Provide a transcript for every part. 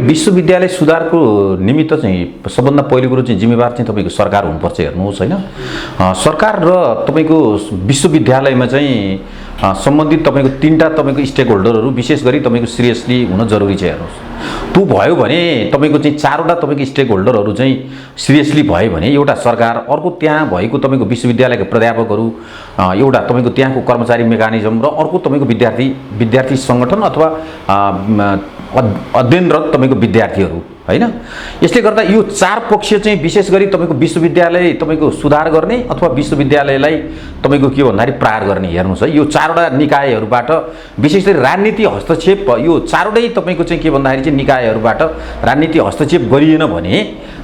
विश्वविद्यालय सुधारको निमित्त चाहिँ सबभन्दा पहिलो कुरो चाहिँ जिम्मेवार चाहिँ तपाईँको सरकार हुनुपर्छ। हेर्नुहोस् होइन, सरकार र तपाईँको विश्वविद्यालयमा चाहिँ सम्बन्धित तपाईँको तीनटा तपाईँको स्टेक होल्डरहरू विशेष गरी तपाईँको सिरियसली हुन जरुरी छ। हेर्नुहोस्, त्यो भयो भने तपाईँको चाहिँ चारवटा तपाईँको स्टेक होल्डरहरू चाहिँ सिरियसली भयो भने एउटा सरकार, अर्को त्यहाँ भएको तपाईँको विश्वविद्यालयका प्राध्यापकहरू, एउटा तपाईँको त्यहाँको कर्मचारी मेकानिजम र अर्को तपाईँको विद्यार्थी सङ्गठन अथवा अध्ययनरत तपाईँको विद्यार्थीहरू हैन। यसले गर्दा यो चार पक्ष चाहिँ विशेष गरी तपाईँको विश्वविद्यालय तपाईँको सुधार गर्ने अथवा विश्वविद्यालयलाई तपाईँको के भन्दाखेरि प्रहार गर्ने। हेर्नुहोस् है, यो चारवटा निकायहरूबाट विशेष गरी राजनीति हस्तक्षेप, यो चारवटै तपाईँको चाहिँ के भन्दाखेरि चाहिँ निकायहरूबाट राजनीति हस्तक्षेप गरिएन भने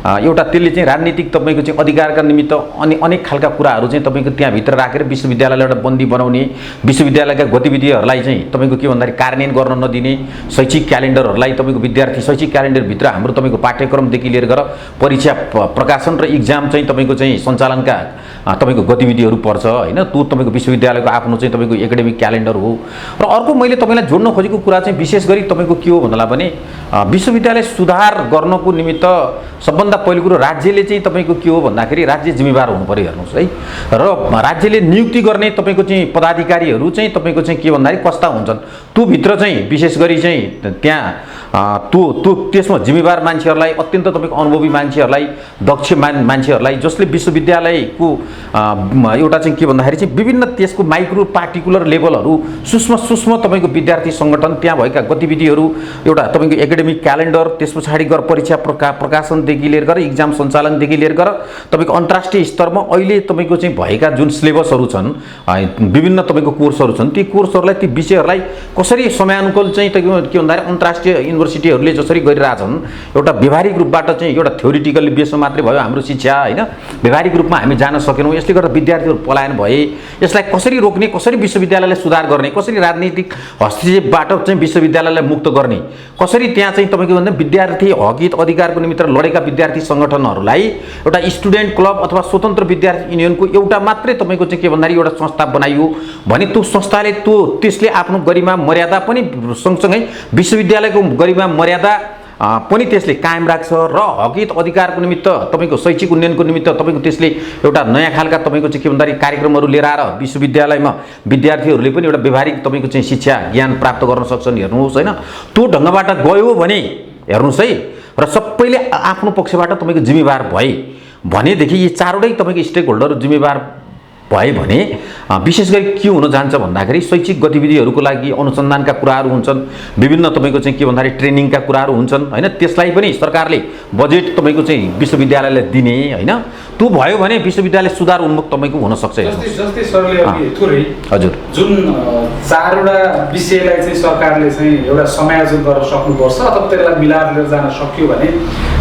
एउटा त्यसले चाहिँ राजनीतिक तपाईँको चाहिँ अधिकारका निमित्त अनेक खालका कुराहरू चाहिँ तपाईँको त्यहाँभित्र राखेर विश्वविद्यालयलाई एउटा बन्दी बनाउने, विश्वविद्यालयका गतिविधिहरूलाई चाहिँ तपाईँको के भन्दाखेरि कार्यान्वयन गर्न नदिने, शैक्षिक क्यालेन्डरहरूलाई तपाईँको विद्यार्थी शैक्षिक क्यालेन्डरभित्र हाम्रो तपाईँको पाठ्यक्रमदेखि लिएर परीक्षा प्रकाशन र इक्जाम चाहिँ तपाईँको चाहिँ सञ्चालनका तपाईँको गतिविधिहरू पर्छ होइन। त्यो तपाईँको विश्वविद्यालयको आफ्नो चाहिँ तपाईँको एकाडेमिक क्यालेन्डर हो। र अर्को मैले तपाईँलाई जोड्न खोजेको कुरा चाहिँ विशेष गरी तपाईँको के हो भन्दा पनि विश्वविद्यालय सुधार गर्नको निमित्त सबभन्दा पहिलो कुरो राज्यले चाहिँ तपाईँको के हो भन्दाखेरि राज्य जिम्मेवार हुनु पर्यो। हेर्नुहोस् है, र राज्यले नियुक्ति गर्ने तपाईँको चाहिँ पदाधिकारीहरू चाहिँ तपाईँको चाहिँ के भन्दाखेरि कस्ता हुन्छन्, त्यो भित्र चाहिँ विशेष गरी चाहिँ त्यहाँ त्यसमा जिम्मेवार मान्छेहरूलाई, अत्यन्त तपाईँको अनुभवी मान्छेहरूलाई, दक्ष मान्छेहरूलाई, जसले विश्वविद्यालयको एउटा चाहिँ के भन्दाखेरि चाहिँ विभिन्न त्यसको माइक्रो पार्टिकुलर लेभलहरू सूक्ष्म तपाईँको विद्यार्थी सङ्गठन, त्यहाँ भएका गतिविधिहरू, एउटा तपाईँको एकाडेमिक क्यालेन्डर, त्यस पछाडि गएर परीक्षा प्रकाशनदेखि लिएर गएर इक्जाम सञ्चालनदेखि लिएर गएर तपाईँको अन्तर्राष्ट्रिय स्तरमा अहिले तपाईँको चाहिँ भएका जुन सिलेबसहरू छन्, विभिन्न तपाईँको कोर्सहरू छन्, ती कोर्सहरूलाई, ती विषयहरूलाई कसरी समयानुकूल चाहिँ के भन्दाखेरि अन्तर्राष्ट्रिय युनिभर्सिटीहरूले जसरी गरिरहेछन्, एउटा व्यवहारिक रूपबाट चाहिँ एउटा थ्योरिटिकल बेसमा मात्रै भयो हाम्रो शिक्षा होइन, व्यवहारिक रूपमा हामी जान सकेनौँ। यसले गर्दा विद्यार्थीहरू पलायन भए। यसलाई कसरी रोक्ने, कसरी विश्वविद्यालयलाई सुधार गर्ने, कसरी राजनीतिक हस्तक्षेपबाट चाहिँ विश्वविद्यालयलाई मुक्त गर्ने, कसरी त्यहाँ चाहिँ तपाईँको भन्दा विद्यार्थी हक हित अधिकारको निमित्त लडेका विद्यार्थी सङ्गठनहरूलाई एउटा स्टुडेन्ट क्लब अथवा स्वतन्त्र विद्यार्थी युनियनको एउटा मात्रै तपाईँको चाहिँ के भन्दाखेरि एउटा संस्था बनाइयो भने त्यो संस्थाले त्यसले आफ्नो गरिमा मर्यादा पनि सँगसँगै विश्वविद्यालयको गरिमा मर्यादा पनि त्यसले कायम राख्छ र हकित अधिकारको निमित्त तपाईँको शैक्षिक उन्नयनको निमित्त तपाईँको त्यसले एउटा नयाँ खालका तपाईँको चाहिँ के भन्दाखेरि कार्यक्रमहरू लिएर आएर विश्वविद्यालयमा विद्यार्थीहरूले पनि एउटा व्यवहारिक तपाईँको चाहिँ शिक्षा ज्ञान प्राप्त गर्न सक्छन्। हेर्नुहोस् होइन, त्यो ढङ्गबाट गयो भने हेर्नुहोस् है, र सबैले आफ्नो पक्षबाट तपाईँको जिम्मेवार भए भनेदेखि यी चारवटै तपाईँको स्टेक होल्डर जिम्मेवार भए भने विशेष गरी के हुन जान्छ भन्दाखेरि शैक्षिक गतिविधिहरूको लागि अनुसन्धानका कुराहरू हुन्छन्, विभिन्न तपाईँको चाहिँ के भन्दाखेरि ट्रेनिङका कुराहरू हुन्छन् होइन। त्यसलाई पनि सरकारले बजेट तपाईँको चाहिँ विश्वविद्यालयलाई दिने होइन। त्यो भयो भने विश्वविद्यालय सुधार उन्मुख तपाईँको हुन सक्छ। जस्तै सरले अघि थोरै हजुर जुन चारवटा विषयलाई चाहिँ सरकारले चाहिँ एउटा समायोजन गर्न सक्नुपर्छ अथवा त्यसलाई मिलाएर लिएर जान सक्यो भने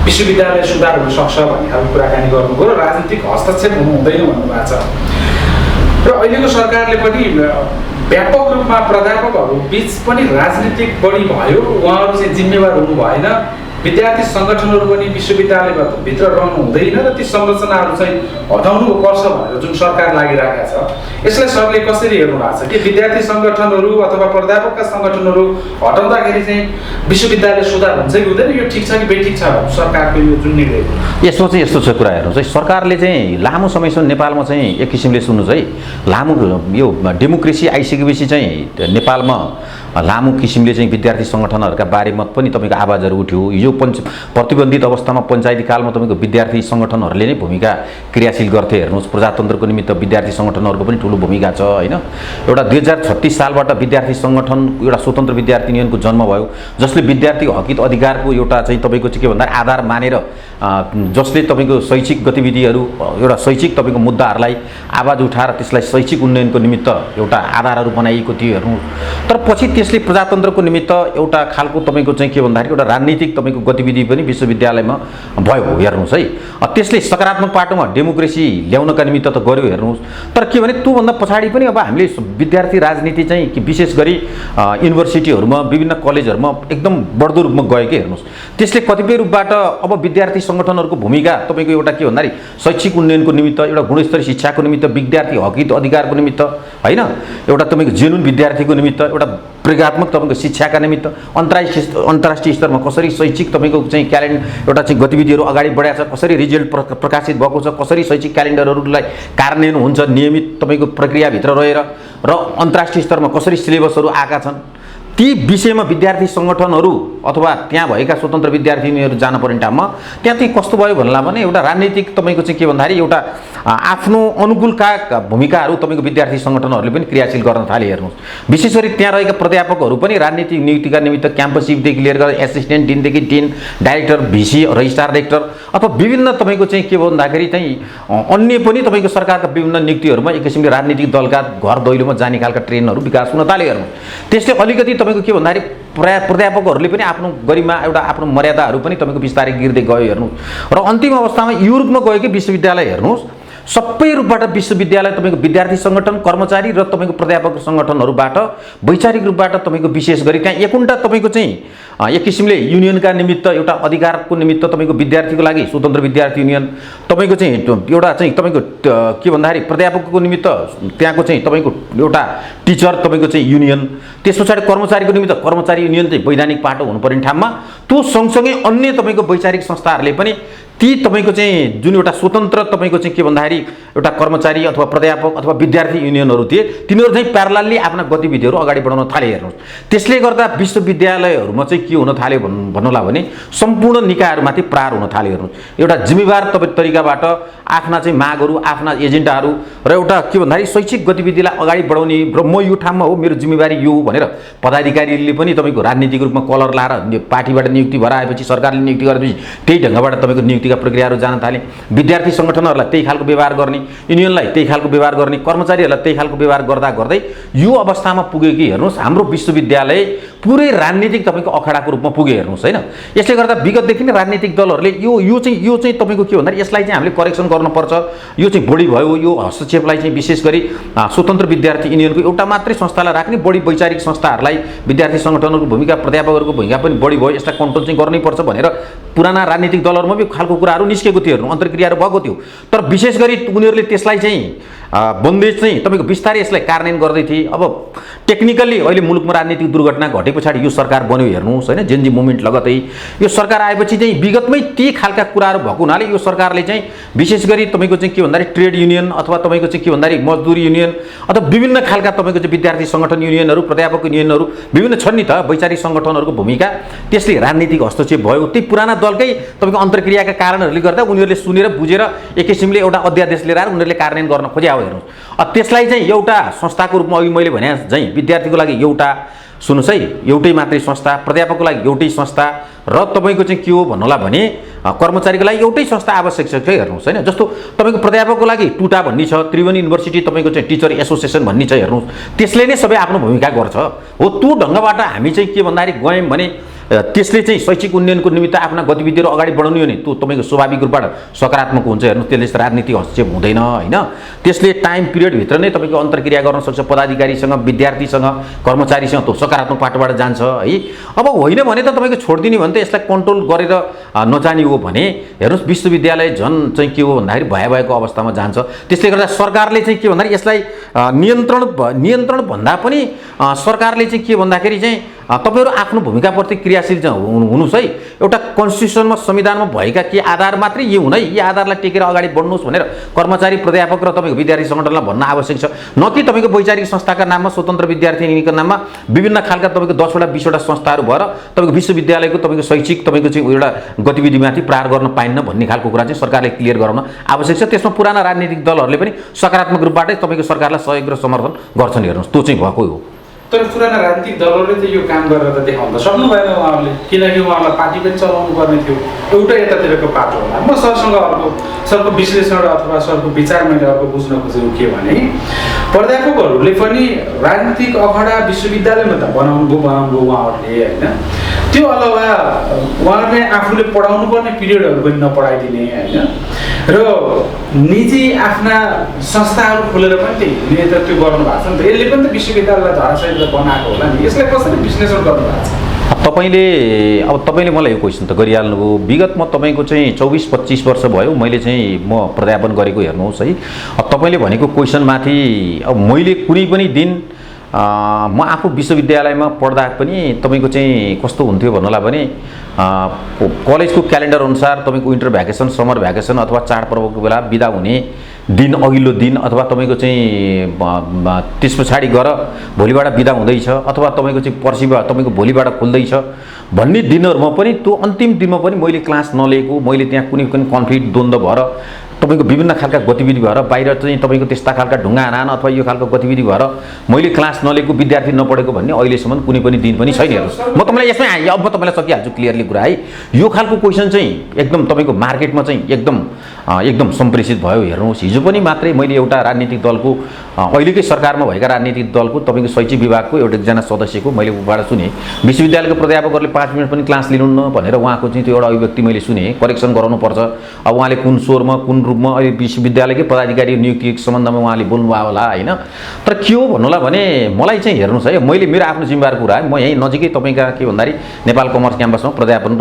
विश्वविद्यालय सुधार हुन सक्छ भन्ने खालको कुराकानी गर्नुभयो र राजनीतिक हस्तक्षेप हुनु हुँदैन भन्नुभएको छ। र अहिलेको सरकारले पनि व्यापक रूपमा प्राध्यापकहरू बीच पनि राजनीतिक बढी भयो, उहाँहरू चाहिँ जिम्मेवार हुनु भएन, विद्यार्थी सङ्गठनहरू पनि विश्वविद्यालयमा भित्र रहनु हुँदैन र ती संरचनाहरू चाहिँ हटाउनु पर्छ भनेर जुन सरकार लागिरहेको छ, यसलाई सरले कसरी हेर्नु भएको छ कि विद्यार्थी सङ्गठनहरू अथवा प्राध्यापकका सङ्गठनहरू हटाउँदाखेरि चाहिँ विश्वविद्यालय सुधार हुन्छ कि हुँदैन, यो ठिक छ कि बेठिक छ सरकारको यो जुन निर्णय? यसमा चाहिँ यस्तो छ कुरा, हेर्नुहोस् है, सरकारले चाहिँ लामो समयसम्म नेपालमा चाहिँ एक किसिमले सुन्नुहोस् है, लामो यो डेमोक्रेसी आइसकेपछि चाहिँ नेपालमा लामो किसिमले चाहिँ विद्यार्थी सङ्गठनहरूका बारेमा पनि तपाईँको आवाजहरू उठ्यो। हिजो प्रतिबन्धित अवस्थामा पञ्चायती कालमा तपाईँको विद्यार्थी सङ्गठनहरूले नै भूमिका क्रियाशील गर्थे। हेर्नुहोस्, प्रजातन्त्रको निमित्त विद्यार्थी सङ्गठनहरूको पनि ठुलो भूमिका छ होइन। एउटा 2036 सालबाट विद्यार्थी सङ्गठन एउटा स्वतन्त्र विद्यार्थी युनियनको जन्म भयो, जसले विद्यार्थी हकित अधिकारको एउटा चाहिँ तपाईँको चाहिँ के भन्दा आधार मानेर जसले तपाईँको शैक्षिक गतिविधिहरू एउटा शैक्षिक तपाईँको मुद्दाहरूलाई आवाज उठाएर त्यसलाई शैक्षिक उन्नयनको निमित्त एउटा आधारहरू बनाइएको थियो। हेर्नु, तर पछि त्यसले प्रजातन्त्रको निमित्त एउटा खालको तपाईँको चाहिँ के भन्दाखेरि एउटा राजनीतिक तपाईँको गतिविधि पनि विश्वविद्यालयमा भयो। हेर्नुहोस् है, त्यसले सकारात्मक पाटोमा डेमोक्रेसी ल्याउनका निमित्त त गर्यो। हेर्नुहोस्, तर के भने त्योभन्दा पछाडि पनि अब हामीले विद्यार्थी राजनीति चाहिँ विशेष गरी युनिभर्सिटीहरूमा विभिन्न कलेजहरूमा एकदम बढ्दो रूपमा गयो कि। हेर्नुहोस्, त्यसले कतिपय रूपबाट अब विद्यार्थी सङ्गठनहरूको भूमिका तपाईँको एउटा के भन्दाखेरि शैक्षिक उन्नयनको निमित्त, एउटा गुणस्तरीय शिक्षाको निमित्त, विद्यार्थी हकित अधिकारको निमित्त होइन, एउटा तपाईँको जेनुन विद्यार्थीको निमित्त, एउटा प्रयोगात्मक तपाईँको शिक्षाका निमित्त अन्तर्राष्ट्रिय स्तरमा कसरी शैक्षिक तपाईँको चाहिँ एउटा चाहिँ गतिविधिहरू अगाडि बढाएको छ, कसरी रिजल्ट प्रकाशित भएको छ, कसरी शैक्षिक क्यालेन्डरहरूलाई कार्यान्वयन हुन्छ नियमित तपाईँको प्रक्रियाभित्र रहेर, र अन्तर्राष्ट्रिय स्तरमा कसरी सिलेबसहरू आएका छन्, ती विषयमा विद्यार्थी सङ्गठनहरू अथवा त्यहाँ भएका स्वतन्त्र विद्यार्थी युनियनहरू जान पर्ने ठाउँमा त्यहाँ चाहिँ कस्तो भयो भन्ला भने एउटा राजनीतिक तपाईँको चाहिँ के भन्दाखेरि एउटा आफ्नो अनुकूलका भूमिकाहरू तपाईँको विद्यार्थी सङ्गठनहरूले पनि क्रियाशील गर्न थाले। हेर्नुहोस्, विशेष गरी त्यहाँ रहेका प्राध्यापकहरू पनि राजनीतिक नियुक्तिका निमित्त क्याम्पस चिफदेखि लिएर एसिस्टेन्ट डिनदेखि डिन, डाइरेक्टर, भिसी, रजिस्ट्रार, डाइरेक्टर अथवा विभिन्न तपाईँको चाहिँ के भन्दाखेरि चाहिँ अन्य पनि तपाईँको सरकारका विभिन्न नियुक्तिहरूमा एक किसिमले राजनीतिक दलका घर दैलोमा जाने खालका ट्रेनहरू विकास हुन थाले। हेर्नुहोस्, त्यसले अलिकति तपाईँको के भन्दाखेरि प्राध्यापकहरूले पनि आफ्नो गरिमा एउटा आफ्नो मर्यादाहरू पनि तपाईँको बिस्तारै गिर्दै गयो। हेर्नुहोस्, र अन्तिम अवस्थामा युरोपमा गयो कि विश्वविद्यालय, हेर्नुहोस् सबै रूपबाट विश्वविद्यालय तपाईँको विद्यार्थी सङ्गठन, कर्मचारी र तपाईँको प्राध्यापक सङ्गठनहरूबाट वैचारिक रूपबाट तपाईँको विशेष गरी त्यहाँ एकउन्टा तपाईँको चाहिँ एक किसिमले युनियनका निमित्त एउटा अधिकारको निमित्त तपाईँको विद्यार्थीको लागि स्वतन्त्र विद्यार्थी युनियन, तपाईँको चाहिँ एउटा चाहिँ तपाईँको के भन्दाखेरि प्राध्यापकको निमित्त त्यहाँको चाहिँ तपाईँको एउटा टिचर तपाईँको चाहिँ युनियन, त्यस पछाडि कर्मचारीको निमित्त कर्मचारी युनियन चाहिँ वैधानिक पाटो हुनुपर्ने ठाउँमा त्यो सँगसँगै अन्य तपाईँको वैचारिक संस्थाहरूले पनि ती तपाईँको चाहिँ जुन एउटा स्वतन्त्र तपाईँको चाहिँ के भन्दाखेरि एउटा कर्मचारी अथवा प्राध्यापक अथवा विद्यार्थी युनियनहरू थिए, तिनीहरू चाहिँ प्यारलली आफ्ना गतिविधिहरू अगाडि बढाउन थाले। हेर्नुहोस्, त्यसले गर्दा विश्वविद्यालयहरूमा चाहिँ के हुन थाल्यो भन्नुला भने सम्पूर्ण निकायहरूमाथि प्रहार हुन थाल्यो। हेर्नुहोस्, एउटा जिम्मेवार तरिकाबाट आफ्ना चाहिँ मागहरू, आफ्ना एजेन्डाहरू र एउटा के भन्दाखेरि शैक्षिक गतिविधिलाई अगाडि बढाउने र म यो ठाउँमा हो, मेरो जिम्मेवारी यो भनेर पदाधिकारीले पनि तपाईँको राजनीतिक रूपमा कलर लाएर पार्टीबाट नियुक्ति भएर आएपछि, सरकारले नियुक्ति गरेपछि त्यही ढङ्गबाट तपाईँको नियुक्तिका प्रक्रियाहरू जान थाले। विद्यार्थी सङ्गठनहरूलाई त्यही खालको व्यवहार गर्ने, युनियनलाई त्यही खालको व्यवहार गर्ने, कर्मचारीहरूलाई त्यही खालको व्यवहार गर्दा गर्दै यो अवस्थामा पुग्यो कि हेर्नुहोस् हाम्रो विश्वविद्यालय पुरै राजनीतिक तपाईँको अखाडाको रूपमा पुग्यो। हेर्नुहोस्, होइन, यसले गर्दा विगतदेखि नै राजनीतिक दलहरूले यो चाहिँ तपाईँको के भन्दाखेरि यसलाई चाहिँ हामीले करेक्सन गर्नुपर्छ, यो चाहिँ बढी भयो, यो हस्तक्षेपलाई चाहिँ विशेष गरी स्वतन्त्र विद्यार्थी युनियनको एउटा मात्रै संस्थालाई राख्ने, बढी वैचारिक संस्थाहरूलाई विद्यार्थी सङ्गठनहरूको भूमिका, प्राध्यापकहरूको भूमिका पनि बढी भयो, यसलाई कन्ट्रोल चाहिँ गर्नैपर्छ भनेर पुराना राजनीतिक दलहरूमा पनि खालको कुराहरू निस्केको थियो। हेर्नु, अन्तर्क्रियाहरू भएको थियो, तर विशेष गरी उनीहरूले त्यसलाई चाहिँ बन्देज चाहिँ तपाईँको बिस्तारै यसलाई कार्यान्वयन गर्दै थिए। अब टेक्निकल्ली अहिले मुलुकमा राजनीतिक दुर्घटना घटे पछाडि यो सरकार बन्यो। हेर्नुहोस्, होइन, जेनजी मुभमेन्ट लगतै यो सरकार आएपछि चाहिँ विगतमै ती खालका कुराहरू भएको हुनाले यो सरकारले चाहिँ विशेष गरी तपाईँको चाहिँ के भन्दाखेरि ट्रेड युनियन अथवा तपाईँको चाहिँ के भन्दाखेरि मजदुर युनियन अथवा विभिन्न खालका तपाईँको चाहिँ विद्यार्थी सङ्गठन युनियनहरू, प्राध्यापक युनियनहरू विभिन्न छन् नि त वैचारिक सङ्गठनहरूको भूमिका, त्यसले राजनीतिक हस्तक्षेप भयो। त्यही पुराना दलकै तपाईँको अन्तर्क्रियाका कारणहरूले गर्दा उनीहरूले सुनेर बुझेर एक किसिमले एउटा अध्यादेश लिएर आएर उनीहरूले कार्यान्वयन गर्न खोज्या हो। हेर्नुहोस्, त्यसलाई चाहिँ एउटा संस्थाको रूपमा अघि मैले भने चाहिँ विद्यार्थीको लागि एउटा, सुन्नुहोस् है, एउटै मात्रै संस्था, प्राध्यापकको लागि एउटै संस्था र तपाईँको चाहिँ के हो भन्नुला भने कर्मचारीको लागि एउटै संस्था आवश्यक छ। हेर्नुहोस्, होइन, जस्तो तपाईँको प्राध्यापकको लागि टुटा भन्ने छ, त्रिवेणी युनिभर्सिटी तपाईँको चाहिँ टिचर एसोसिएसन भन्ने छ। हेर्नुहोस्, त्यसले नै सबै आफ्नो भूमिका गर्छ हो। त्यो ढङ्गबाट हामी चाहिँ के भन्दाखेरि गयौँ भने त्यसले चाहिँ शैक्षिक उन्नयनको निमित्त आफ्ना गतिविधिहरू अगाडि बढाउने हो नि त्यो तपाईँको स्वाभाविक रूपबाट सकारात्मक हुन्छ। हेर्नु, त्यसले राजनीतिक हस्तक्षेप हुँदैन, होइन, त्यसले टाइम पिरियडभित्र नै तपाईँको अन्तर्क्रिया गर्न सक्छ, पदाधिकारीसँग, विद्यार्थीसँग, कर्मचारीसँग त्यो सकारात्मक पाटोबाट जान्छ है। अब होइन भने त तपाईँको छोडिदिने भने त यसलाई कन्ट्रोल गरेर नजाने हो भने हेर्नुहोस् विश्वविद्यालय झन् चाहिँ के हो भन्दाखेरि भयावहको अवस्थामा जान्छ। त्यसले गर्दा सरकारले चाहिँ के भन्दाखेरि यसलाई नियन्त्रण भन्दा पनि सरकारले चाहिँ के भन्दाखेरि चाहिँ तपाईँहरू आफ्नो भूमिकाप्रति क्रियाशील हुनुहोस् है। एउटा कन्स्टिट्युसनमा, संविधानमा भएका के आधार मात्रै यो हुन् है, यी आधारलाई टेकेर अगाडि बढ्नुहोस् भनेर कर्मचारी, प्राध्यापक र तपाईँको विद्यार्थी सङ्गठनलाई भन्न आवश्यक छ, न कि तपाईँको वैचारिक संस्थाका नाममा, स्वतन्त्र विद्यार्थी युनियनको नाममा विभिन्न खालका तपाईँको 10वटा 20वटा संस्थाहरू भएर तपाईँको विश्वविद्यालयको तपाईँको शैक्षिक तपाईँको चाहिँ एउटा गतिविधिमाथि प्रहार गर्न पाइन्न भन्ने खालको कुरा चाहिँ सरकारले क्लियर गराउन आवश्यक छ। त्यसमा पुराना राजनीतिक दलहरूले पनि सकारात्मक रूपबाटै तपाईँको सरकारलाई सहयोग र समर्थन गर्छन्। हेर्नुहोस्, त्यो चाहिँ भएको हो। तर पुराना राजनीतिक दलहरूले त यो काम गरेर त देखाउन त सक्नु भएन उहाँहरूले, किनकि उहाँहरूलाई पार्टी पनि चलाउनु पर्ने थियो। एउटा यतातिरको पाटो होला। म सरसँग सरको विश्लेषण अथवा सरको विचार मैले अर्को बुझ्न खोजेको के भने प्राध्यापकहरूले पनि राजनीतिक अखडा विश्वविद्यालयमा त बनाउनु उहाँहरूले, होइन, त्यो अलावा उहाँहरूले आफूले पढाउनु पर्ने पिरियडहरू पनि नपढाइदिने, होइन, र निजी आफ्ना संस्थाहरू खोलेर पनि त्यही नेतृत्व गर्नुभएको छ नि त। यसले पनि त विश्वविद्यालयलाई धराशयी बनाएको होला नि। यसलाई कसरी विश्लेषण गर्नुभएको छ? तपाईँले मलाई यो क्वेसन त गरिहाल्नुभयो। विगतमा तपाईँको चाहिँ 24-25 वर्ष भयो मैले चाहिँ म प्राध्यापन गरेको। हेर्नुहोस् है, अब तपाईँले भनेको क्वेसनमाथि अब मैले कुनै पनि दिन म आफू विश्वविद्यालयमा पढ्दा पनि तपाईँको चाहिँ कस्तो हुन्थ्यो भन्नुलाई भने कलेजको क्यालेन्डर अनुसार तपाईँको विन्टर भ्याकेसन समर भ्याकेसन अथवा चाडपर्वको बेला बिदा हुने दिन अघिल्लो दिन अथवा तपाईँको चाहिँ त्यस पछाडि गएर भोलिबाट बिदा हुँदैछ अथवा तपाईँको चाहिँ पर्सिबाट तपाईँको भोलिबाट खुल्दैछ भन्ने दिनहरूमा पनि त्यो अन्तिम दिनमा पनि मैले क्लास नलिएको मैले त्यहाँ कुनै पनि कन्फ्लिक्ट द्वन्द्व भएर तपाईँको विभिन्न खालका गतिविधि भएर बाहिर चाहिँ तपाईँको त्यस्ता खालका ढुङ्गा हान अथवा यो खालको गतिविधि भएर मैले क्लास नलिएको विद्यार्थी नपढेको भन्ने अहिलेसम्म कुनै पनि दिन पनि छैन हेर्नुहोस् म तपाईँलाई यसमै अब तपाईँलाई सकिहाल्छु क्लियरली कुरा है यो खालको क्वेसन चाहिँ एकदम तपाईँको मार्केटमा चाहिँ एकदम सम्प्रेषित भयो हेर्नुहोस् हिजो पनि मात्रै मैले एउटा राजनीतिक दलको अहिलेकै सरकारमा भएका राजनीतिक दलको तपाईँको शैक्षिक विभागको एउटा एकजना सदस्यको मैले उबाट सुने विश्वविद्यालयको प्राध्यापकहरूले 5 मिनट पनि क्लास लिनुहुन्न भनेर उहाँको चाहिँ त्यो एउटा अभिव्यक्ति मैले सुने करेक्सन गराउनुपर्छ अब उहाँले कुन स्वरमा कुन रूपमा अहिले विश्वविद्यालयकै पदाधिकारी नियुक्ति सम्बन्धमा उहाँले बोल्नुभयो होला होइन तर के हो भन्नुलाई भने मलाई चाहिँ हेर्नुहोस् है मैले मेरो आफ्नो जिम्मेवार कुरा है म यहीँ नजिकै तपाईँका के भन्दाखेरि नेपाल कमर्स क्याम्पसमा प्राध्यापन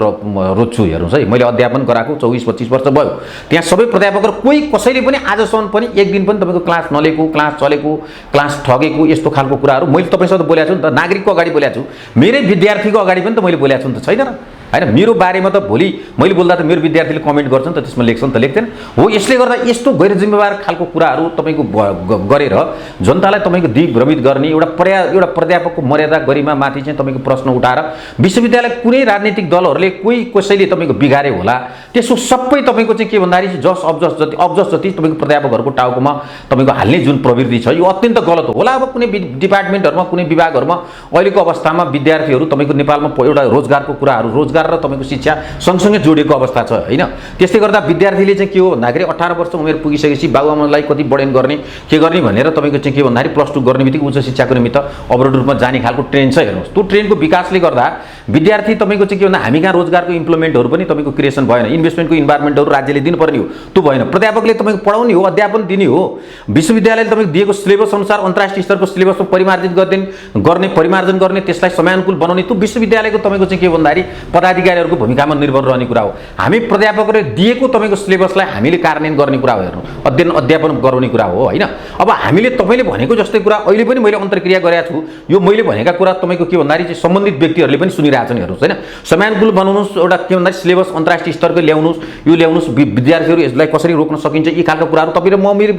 रोज्छु हेर्नुहोस् है मैले अध्यापन गराएको 24-25 वर्ष भयो त्यहाँ सबै प्राध्यापकहरू कोही कसैले पनि आजसम्म पनि एक दिन पनि तपाईँको क्लास नलिएको क्लास चलेको क्लास ठगेको यस्तो खालको कुराहरू मैले तपाईँसँग बोलेको छु नि त नागरिकको अगाडि बोलेको छु मेरै विद्यार्थीको अगाडि पनि त मैले बोलेको छु नि त छैन र होइन मेरो बारेमा त भोलि मैले बोल्दा त मेरो विद्यार्थीले कमेन्ट गर्छ नि त त्यसमा लेख्छ नि त लेख्दैन हो यसले गर्दा यस्तो गैर जिम्मेवार खालको कुराहरू तपाईँको गरेर जनतालाई तपाईँको दिग्भ्रमित गर्ने एउटा प्राध्यापकको मर्यादा गरिमा माथि चाहिँ तपाईँको प्रश्न उठाएर विश्वविद्यालय कुनै राजनीतिक दलहरूले कोही कसैले तपाईँको बिगारे होला त्यसो सबै तपाईँको चाहिँ के भन्दाखेरि जस अबजस जति तपाईँको प्राध्यापकहरूको टाउकोमा तपाईँको हाल्ने जुन प्रवृत्ति छ यो अत्यन्त गलत हो होला अब कुनै डिपार्टमेन्टहरूमा कुनै विभागहरूमा अहिलेको अवस्थामा विद्यार्थीहरू तपाईँको नेपालमा एउटा रोजगारको कुराहरू रोजगार र तपाईँको शिक्षा सँगसँगै जोडिएको अवस्था छ होइन त्यसले गर्दा विद्यार्थीले चाहिँ के हो भन्दाखेरि 18 वर्ष उमेर पुगिसकेपछि बाबुआमालाई कति बढेन गर्ने के गर्ने भनेर तपाईँको चाहिँ के भन्दाखेरि +2 गर्ने बित्तिकै उच्च शिक्षाको निमित्त अवरोध रूपमा जाने खालको ट्रेन छ हेर्नुहोस् त्यो ट्रेनको विकासले गर्दा विद्यार्थी तपाईँको चाहिँ के भन्दा हामी कहाँ रोजगारको इम्प्लिमेन्टहरू पनि तपाईँको क्रिएसन भएन इन्भेस्टमेन्टको इन्भाइरोमेन्टहरू राज्यले दिनुपर्ने हो त्यो भएन प्राध्यापकले तपाईँको पढाउने हो अध्यापन दिने हो विश्वविद्यालयले तपाईँको दिएको सिलेबस अनुसार अन्तर्राष्ट्रिय स्तरको सिलेबसमा परिमार्जन गर्ने त्यसलाई समयानुकूल बनाउने त्यो विश्वविद्यालयको तपाईँको चाहिँ के भन्दाखेरि पदाधिकारीहरूको भूमिकामा निर्भर रहने कुरा हो हामी प्राध्यापकहरूले दिएको तपाईँको सिलेबसलाई हामीले कार्यान्वयन गर्ने कुरा हो हेर्नु अध्यापन गराउने कुरा हो होइन अब हामीले तपाईँले भनेको जस्तै कुरा अहिले पनि मैले अन्तर्क्रिया गरेको छु यो मैले भनेका कुरा तपाईँको के भन्दाखेरि चाहिँ सम्बन्धित व्यक्तिहरूले पनि सुनिरहेछन् हेर्नुहोस् होइन समयानुकूल बनाउनुहोस् एउटा के भन्दाखेरि सिलेबस अन्तर्राष्ट्रिय स्तरको ल्याउनुहोस् विद्यार्थीहरू यसलाई कसरी रोक्न सकिन्छ यी खालको कुराहरू तपाईँ र म मेरो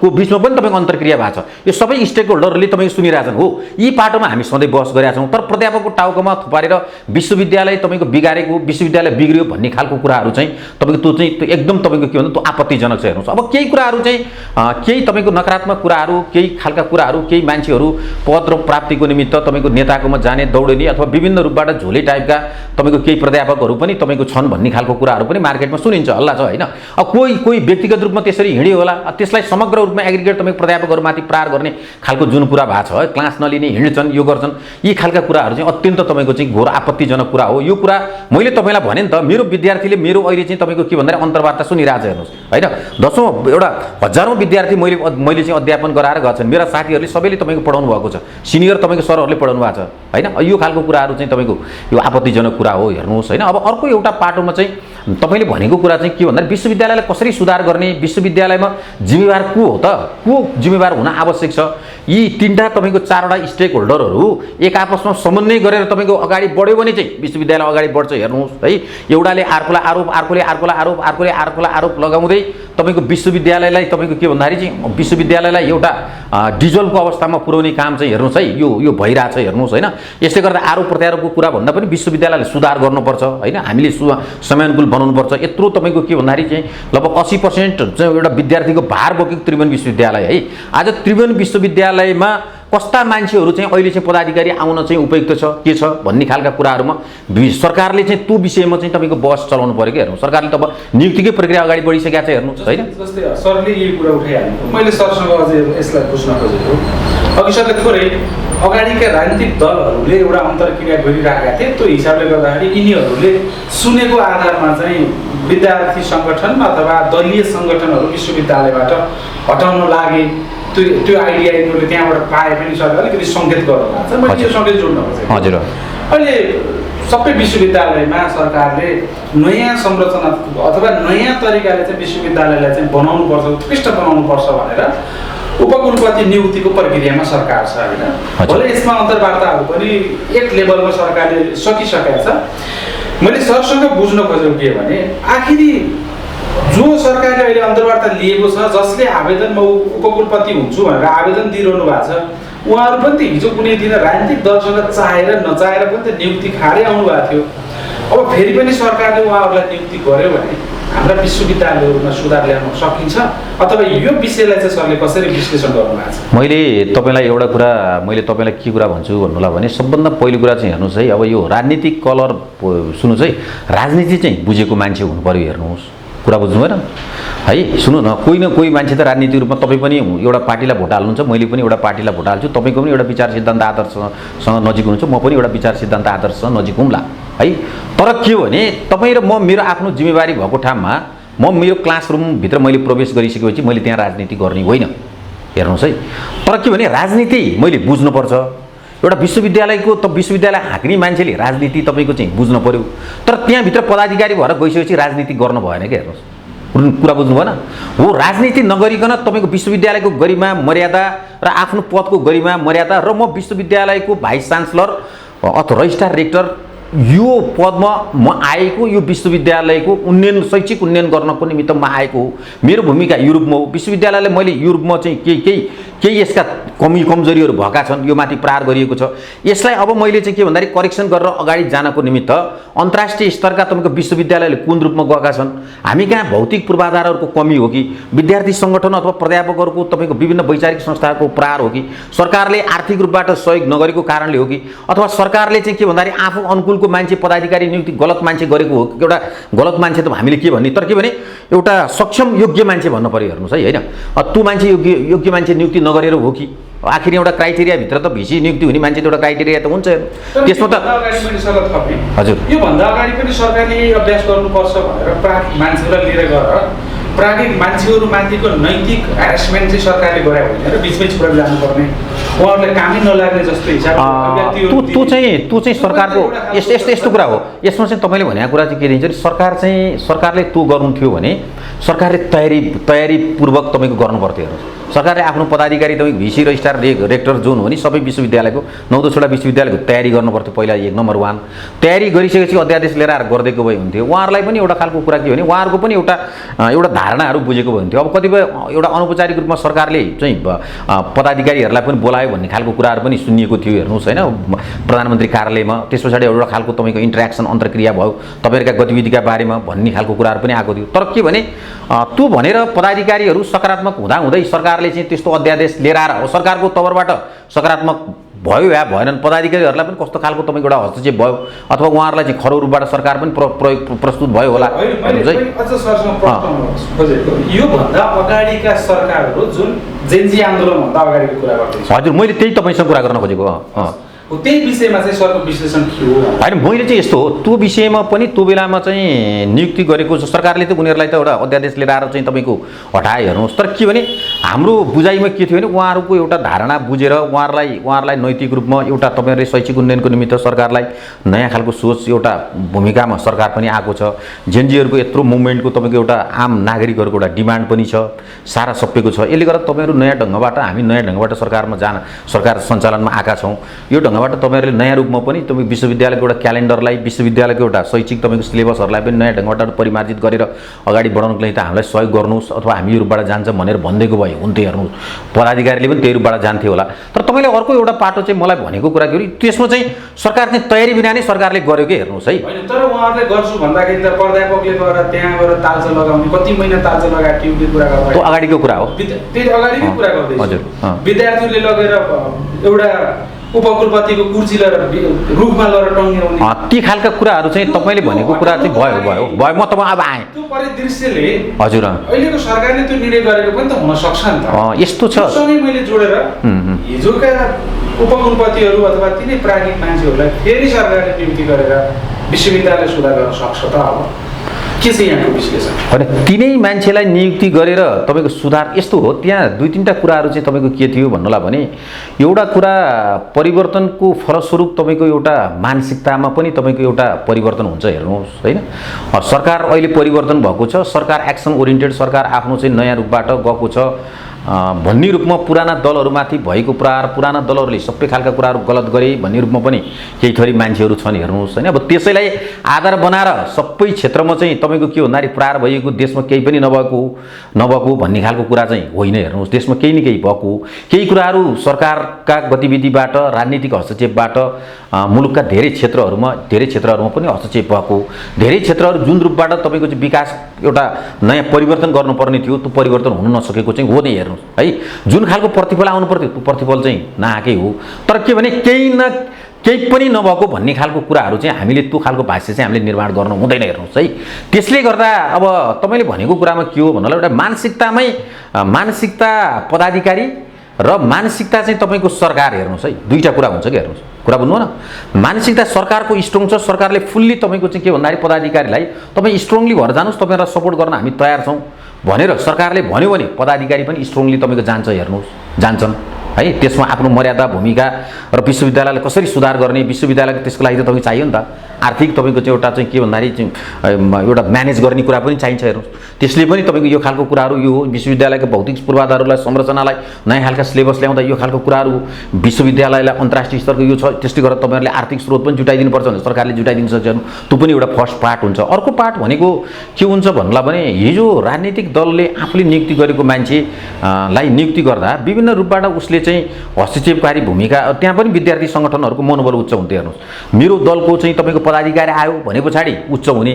को बिचमा पनि तपाईँको अन्तर्क्रिया भएको छ यो सबै स्टेक होल्डरहरूले तपाईँको सुनिरहेछन् हो यी पाटोमा हामी सधैँ बहस गरेका छौँ तर प्राध्यापकको टाउकोमा थुपारेर विश्वविद्यालय तपाईँको बिगारेको विश्वविद्यालय बिग्रियो भन्ने खालको कुराहरू चाहिँ तपाईँको त्यो एकदम तपाईँको के भन्दा त्यो आपत्तिजनक छ हेर्नुहोस् अब केही कुराहरू चाहिँ केही तपाईँको नकारात्मक कुराहरू केही खालका कुराहरू केही मान्छेहरू पद र प्राप्तिको निमित्त तपाईँको नेताकोमा जाने दौडिने अथवा विभिन्न रूपबाट झोले टाइपका तपाईँको केही प्राध्यापकहरू पनि तपाईँको छन् भन्ने खालको कुराहरू पनि मार्केटमा सुनिन्छ हल्ला छ होइन अब कोही व्यक्तिगत रूपमा त्यसरी हिँड्यो होला त्यसलाई समग्र रूपमा एग्रिगेट तपाईँको प्राध्यापकहरूमाथि प्रहार गर्ने खालको जुन कुरा भएको छ है क्लास नलिने हिँड्छन् यो गर्छन् यी खालका कुराहरू चाहिँ अत्यन्त तपाईँको चाहिँ घोर आपत्तिजनक कुरा हो यो कुरा मैले तपाईँलाई भने नि त मेरो विद्यार्थीले मेरो अहिले चाहिँ तपाईँको के भन्दाखेरि अन्तर्वार्ता सुनिरहेको छ हेर्नुहोस् होइन दशौँ एउटा हजारौँ विद्यार्थी मैले चाहिँ अध्यापन गराएर गएको छन् मेरा साथीहरूले सबैले तपाईँको पढाउनु भएको छ सिनियर तपाईँको सरहरूले पढाउनु भएको छ होइन यो खालको कुराहरू चाहिँ तपाईँको यो आपत्तिजनक कुरा हो हेर्नुहोस् होइन अब अर्को एउटा पाटोमा चाहिँ तपाईँले भनेको कुरा चाहिँ के भन्दाखेरि विश्वविद्यालयलाई कसरी सुधार गर्ने विश्वविद्यालयमा जिम्मेवार को हो त को जिम्मेवार हुन आवश्यक छ यी तीनटा तपाईँको 4वटा स्टेक होल्डरहरू एक आपसमा समन्वय गरेर तपाईँको अगाडि बढ्यो भने चाहिँ विश्वविद्यालय अगाडि बढ्छ हेर्नुहोस् है एउटाले अर्कोलाई आरोप अर्कोले अर्कोलाई आरोप लगाउँदै तपाईँको विश्वविद्यालयलाई तपाईँको के भन्दाखेरि चाहिँ विश्वविद्यालयलाई एउटा डिजल्भको अवस्थामा पुर्याउने काम चाहिँ हेर्नुहोस् है यो भइरहेछ हेर्नुहोस् होइन यसले गर्दा आरोप प्रत्यारोपको कुरा भन्दा पनि विश्वविद्यालयले सुधार गर्नुपर्छ होइन हामीले समयानुकूल बनाउनुपर्छ यत्रो तपाईँको के भन्दाखेरि चाहिँ लगभग 80% चाहिँ एउटा विद्यार्थीको भार बोकेको त्रिभुवन विश्वविद्यालय है आज त्रिभुवन विश्वविद्यालयमा कस्ता मान्छेहरू चाहिँ अहिले चाहिँ पदाधिकारी आउन चाहिँ उपयुक्त छ के छ भन्ने खालका कुराहरूमा सरकारले चाहिँ त्यो विषयमा चाहिँ तपाईँको बहस चलाउनु पऱ्यो कि हेर्नु सरकारले त अब नियुक्तिकै प्रक्रिया अगाडि बढिसकेको छ हेर्नुहोस् होइन जस्तै सरले यही कुरा उठाइहाल्नु मैले सरसँग अझै यसलाई बुझ्न खोजेको अघि सरले थोरै अगाडिका राजनीतिक दलहरूले एउटा अन्तर्क्रिया गरिरहेका थिए त्यो हिसाबले गर्दाखेरि यिनीहरूले सुनेको आधारमा चाहिँ विद्यार्थी सङ्गठन अथवा दलीय सङ्गठनहरू विश्वविद्यालयबाट हटाउन लागे त्यो आइडिया यिनीहरूले त्यहाँबाट पाए पनि सरले अलिकति सङ्केत गर्नु भएको छ मैले यो सङ्केत जोड्न खोजेको हजुर अहिले सबै विश्वविद्यालयमा सरकारले नयाँ संरचना अथवा नयाँ तरिकाले चाहिँ विश्वविद्यालयलाई चाहिँ बनाउनुपर्छ उत्कृष्ट बनाउनुपर्छ भनेर उपकुलपति नियुक्तिको प्रक्रियामा सरकार छ होइन। भोलि यसमा अन्तर्वार्ताहरू पनि एक लेभलमा सरकारले सकिसकेको छ। मैले सरसँग बुझ्न खोजेको के भने आखिरी जो सरकारले अहिले अन्तर्वार्ता लिएको छ, जसले आवेदन म उपकुलपति हुन्छु भनेर आवेदन दिइरहनु भएको छ, उहाँहरू पनि त हिजो कुनै दिन राजनीतिक दलसँग चाहेर नचाहेर पनि त नियुक्ति खाँदै आउनु भएको थियो। अब फेरि पनि सरकारले उहाँहरूलाई नियुक्ति गर्यो भने हाम्रा विश्वविद्यालयहरूमा सुधार ल्याउन सकिन्छ अथवा यो विषयलाई चाहिँ सरले कसरी विश्लेषण गर्नुभएको छ? मैले तपाईँलाई के कुरा भन्छु भन्नुलाई भने सबभन्दा पहिलो कुरा चाहिँ हेर्नुहोस् है, अब यो राजनीतिक कलर सुन्नुहोस् है, राजनीति चाहिँ बुझेको मान्छे हुनु पर्यो। हेर्नुहोस्, कुरा बुझ्नु भएन है। सुन्नु न, कोही न कोही मान्छे त राजनीतिक रूपमा तपाईँ पनि एउटा पार्टीलाई भोट हाल्नुहुन्छ, मैले पनि एउटा पार्टीलाई भोट हाल्छु, तपाईँको पनि एउटा विचार सिद्धान्त आदर्शसँग नजिक हुनुहुन्छ, म पनि एउटा विचार सिद्धान्त आदर्शसँग नजिक हुम्ला है। तर के हो भने तपाईँ र म मेरो आफ्नो जिम्मेवारी भएको ठाउँमा म मेरो क्लासरुमभित्र मैले प्रवेश गरिसकेपछि मैले त्यहाँ राजनीति गर्ने होइन। हेर्नुहोस् है, तर के भने राजनीति मैले बुझ्नुपर्छ। एउटा विश्वविद्यालयको विश्वविद्यालय हाँक्ने मान्छेले राजनीति तपाईँको चाहिँ बुझ्नु पर्यो। तर त्यहाँभित्र पदाधिकारी भएर गइसकेपछि राजनीति गर्नु भएन क्या। हेर्नुहोस्, कुरा बुझ्नु भएन हो। राजनीति नगरिकन तपाईँको विश्वविद्यालयको गरिमा मर्यादा र आफ्नो पदको गरिमा मर्यादा र म विश्वविद्यालयको भाइस चान्सलर अथवा रजिस्ट्रार रेक्टर यो पदमा म आएको, यो विश्वविद्यालयको शैक्षिक उन्नयन गर्नको निमित्त म आएको हो। मेरो भूमिका युरोपमा हो। विश्वविद्यालयले मैले युरोपमा चाहिँ केही यसका कमजोरीहरू भएका छन्, यो माथि प्रहार गरिएको छ। यसलाई अब मैले चाहिँ के भन्दाखेरि करेक्सन गरेर अगाडि जानको निमित्त अन्तर्राष्ट्रिय स्तरका तपाईँको विश्वविद्यालयले कुन रूपमा गएका छन्, हामी कहाँ भौतिक पूर्वाधारहरूको कमी हो कि विद्यार्थी सङ्गठन अथवा प्राध्यापकहरूको तपाईँको विभिन्न वैचारिक संस्थाहरूको प्रहार हो कि सरकारले आर्थिक रूपबाट सहयोग नगरेको कारणले हो कि अथवा सरकारले चाहिँ के भन्दाखेरि आफू अनुकूलको मान्छे पदाधिकारी नियुक्ति गलत मान्छे गरेको हो। एउटा गलत मान्छे त हामीले के भन्ने, तर के भने एउटा सक्षम योग्य मान्छे भन्नु पर्यो। हेर्नुहोस् है, होइन त्यो मान्छे योग्य मान्छे नियुक्ति नगरेर हो कि आखिर एउटा क्राइटेरियाभित्र त भिसी नियुक्ति हुने मान्छे त एउटा क्राइटेरिया त हुन्छ। त्यसमा त हजुर योभन्दा अगाडि पनि सरकारले अभ्यास गर्नुपर्छ भनेर मान्छेलाई लिएर गएर प्राज्ञिक मान्छेहरूमाथिको नैतिक ह्यारेसमेन्ट चाहिँ सरकारले गरे होइन र बिचमै छोडेर जानुपर्ने, उहाँहरूलाई कामै नलाग्ने जस्तो हिसाबले त्यो चाहिँ सरकारको यस्तो कुरा हो। यसमा चाहिँ तपाईँले भनेको कुरा चाहिँ के दिन्छ भने सरकारले त्यो गर्नु थियो भने सरकारले तयारीपूर्वक तपाईँको गर्नु पर्थ्यो। हेर्नुहोस्, सरकारले आफ्नो पदाधिकारी तपाईँको भिसी रजिस्ट्रार रेक्टर जुन हो नि सबै विश्वविद्यालयको 9-10वटा विश्वविद्यालयको तयारी गर्नुपर्थ्यो पहिला। नम्बर 1 तयारी गरिसकेपछि अध्यादेश लिएर गरिदिएको भए हुन्थ्यो। उहाँहरूलाई पनि एउटा खालको कुरा के हो भने उहाँहरूको पनि एउटा धारणाहरू बुझेको भए हुन्थ्यो। अब कतिपय एउटा अनौपचारिक रूपमा सरकारले चाहिँ पदाधिकारीहरूलाई पनि बोलायो भन्ने खालको कुराहरू पनि सुनिएको थियो। हेर्नुहोस् होइन, प्रधानमन्त्री कार्यालयमा त्यस पछाडि एउटा खालको तपाईँको इन्टरेक्सन अन्तर्क्रिया भयो तपाईँहरूका गतिविधिका बारेमा भन्ने खालको कुराहरू पनि आएको थियो। तर के भने त्यो भनेर पदाधिकारीहरू सकारात्मक हुँदाहुँदै सरकारले चाहिँ त्यस्तो अध्यादेश लिएर आएर सरकारको तवरबाट सकारात्मक भयो या भएनन्, पदाधिकारीहरूलाई पनि कस्तो खालको तपाईँको एउटा हस्तक्षेप भयो अथवा उहाँहरूलाई चाहिँ खरो रूपबाट सरकार पनि प्रस्तुत भयो होला। योभन्दा अगाडिका सरकारहरू जुन जेन्जी आन्दोलनभन्दा अगाडिको कुरा गर्दैछ, हजुर मैले त्यही तपाईँसँग कुरा गर्न खोजेको त्यही विषयमा चाहिँ सरको विश्लेषण के हो? होइन, मैले चाहिँ यस्तो हो, त्यो विषयमा पनि त्यो बेलामा चाहिँ नियुक्ति गरेको सरकारले त उनीहरूलाई त एउटा अध्यादेश लिएर आएर चाहिँ तपाईँको हटाए। हेर्नुहोस्, तर के भने हाम्रो बुझाइमा के थियो भने उहाँहरूको एउटा धारणा बुझेर उहाँहरूलाई नैतिक रूपमा एउटा तपाईँहरूले शैक्षिक उन्नयनको निमित्त सरकारलाई नयाँ खालको सोच एउटा भूमिकामा सरकार पनि आएको छ। जेनजीहरूको यत्रो मुभमेन्टको तपाईँको एउटा आम नागरिकहरूको एउटा डिमान्ड पनि छ, सारा सबै छ। यसले गर्दा तपाईँहरू नयाँ ढङ्गबाट हामी नयाँ ढङ्गबाट सरकार सञ्चालनमा आएका छौँ। यो ढङ्गबाट तपाईँहरूले नयाँ रूपमा पनि तपाईँ विश्वविद्यालयको एउटा क्यालेन्डरलाई विश्वविद्यालयको एउटा शैक्षिक तपाईँको सिलेबसहरूलाई पनि नयाँ ढङ्गबाट परिमार्जित गरेर अगाडि बढाउनको लागि त हामीलाई सहयोग गर्नुहोस् अथवा हामी यो रूपबाट जान्छ भनेर भनिदिएको भए हुन्थ्यो। हेर्नुहोस्, पदाधिकारीले पनि त्यही रूपबाट जान्थ्यो होला। तर तपाईँले अर्को एउटा पाटो चाहिँ मलाई भनेको कुरा के हो, त्यसमा चाहिँ सरकार चाहिँ तयारी बिना नै सरकारले गर्यो कि। हेर्नुहोस् है, तर उहाँहरूले गर्छु भन्दाखेरि त प्राध्यापकले गएर त्यहाँ गएर तालचा लगाउने कति महिना तालचा लगाएको त्यो कुरा गर्दा त्यो अगाडिको कुरा हो, त्यही अगाडिकै कुरा गर्दैछ। हजुर, विद्यार्थीहरूले लगेर एउटा उपकुलपतिको कुर्सी लिएर रुखमा लगेर टङ्ग्याउने ती खालका कुराहरू चाहिँ तपाईँले भनेको कुरा चाहिँ भयो। म तपाईँ अब आएँ त्यो परिदृश्यले हजुर अहिलेको सरकारले त्यो निर्णय गरेको पनि त हुन सक्छ नि त। यस्तो छ, सँगै मैले जोडेर हिजोका उपकुलपतिहरू अथवा तिनै प्राज्ञिक मान्छेहरूलाई फेरि सरकारले नियुक्ति गरेर विश्वविद्यालय सुधार गर्न सक्छ त। अब के छ यहाँको विश्लेषण? होइन, तिनै मान्छेलाई नियुक्ति गरेर तपाईँको सुधार यस्तो हो। त्यहाँ 2-3टा कुराहरू चाहिँ तपाईँको के थियो भन्नुलाई भने एउटा कुरा परिवर्तनको फलस्वरूप तपाईँको एउटा मानसिकतामा पनि तपाईँको एउटा परिवर्तन हुन्छ। हेर्नुहोस् होइन, सरकार अहिले परिवर्तन भएको छ, सरकार एक्सन ओरिएन्टेड सरकार आफ्नो चाहिँ नयाँ रूपबाट गएको छ। भन्ने रूपमा पुराना दलहरूमाथि भएको प्रहार, पुराना दलहरूले सबै खालका कुराहरू गलत गरे भन्ने रूपमा पनि केही थरी मान्छेहरू छन् हेर्नुहोस् हैन। अब त्यसैलाई आधार बनाएर सबै क्षेत्रमा चाहिँ तपाईँको के भन्दाखेरि प्रहार भइएको, देशमा केही पनि नभएको भन्ने खालको कुरा चाहिँ होइन हेर्नुहोस्। देशमा केही न केही भएको, केही कुराहरू सरकारका गतिविधिबाट, राजनीतिक हस्तक्षेपबाट, मुलुकका धेरै क्षेत्रहरूमा पनि हस्तक्षेप भएको, धेरै क्षेत्रहरू जुन रूपबाट तपाईँको चाहिँ विकास एउटा नयाँ परिवर्तन गर्नुपर्ने थियो त्यो परिवर्तन हुन नसकेको चाहिँ हो नै हेर्नुहोस् है। जुन खालको प्रतिफल आउनु पर्थ्यो त्यो प्रतिफल चाहिँ नआएकै हो। तर के भने केही पनि नभएको भन्ने खालको कुराहरू चाहिँ हामीले त्यो खालको भाष्य चाहिँ हामीले निर्माण गर्नु हुँदैन हेर्नुहोस् है। त्यसले गर्दा अब तपाईँले भनेको कुरामा के हो भन्नुलाई एउटा मानसिकता पदाधिकारी र मानसिकता चाहिँ तपाईँको सरकार हेर्नुहोस् है, दुईवटा कुरा हुन्छ कि हेर्नुहोस्। कुरा बुझ्नु न, मानसिकता सरकारको स्ट्रङ छ, सरकारले फुल्ली तपाईँको चाहिँ के भन्दाखेरि पदाधिकारीलाई तपाईँ स्ट्रङली भएर जानुहोस्, तपाईँलाई सपोर्ट गर्न हामी तयार छौँ भनेर सरकारले भन्यो भने पदाधिकारी पनि स्ट्रङली तपाईँको जान्छन् है। त्यसमा आफ्नो मर्यादा, भूमिका र विश्वविद्यालयलाई कसरी सुधार गर्ने, विश्वविद्यालयको त्यसको लागि त तपाईँको चाहियो नि त आर्थिक तपाईँको चाहिँ एउटा चाहिँ के भन्दाखेरि एउटा म्यानेज गर्ने कुरा पनि चाहिन्छ हेर्नुहोस्। त्यसले पनि तपाईँको यो खालको कुराहरू, यो विश्वविद्यालयको भौतिक पूर्वाधारहरूलाई, संरचनालाई नयाँ खालका सिलेबस ल्याउँदा यो खालको कुराहरू विश्वविद्यालयलाई अन्तर्राष्ट्रिय स्तरको यो छ, त्यसले गर्दा तपाईँहरूले आर्थिक स्रोत पनि जुटाइदिनुपर्छ भने सरकारले जुटाइदिनु सक्छ, त्यो पनि एउटा फर्स्ट पार्ट हुन्छ। अर्को पार्ट भनेको के हुन्छ भन्नुलाई भने हिजो राजनीतिक दलले आफूले नियुक्ति गरेको मान्छेलाई नियुक्ति गर्दा विभिन्न रूपबाट उसले चाहिँ हस्तक्षेपकारी भूमिका, त्यहाँ पनि विद्यार्थी सङ्गठनहरूको मनोबल उच्च हुन्थ्यो हेर्नुहोस्। मेरो दलको चाहिँ तपाईँको पदाधिकारी आयो भने पछाडि उच्च हुने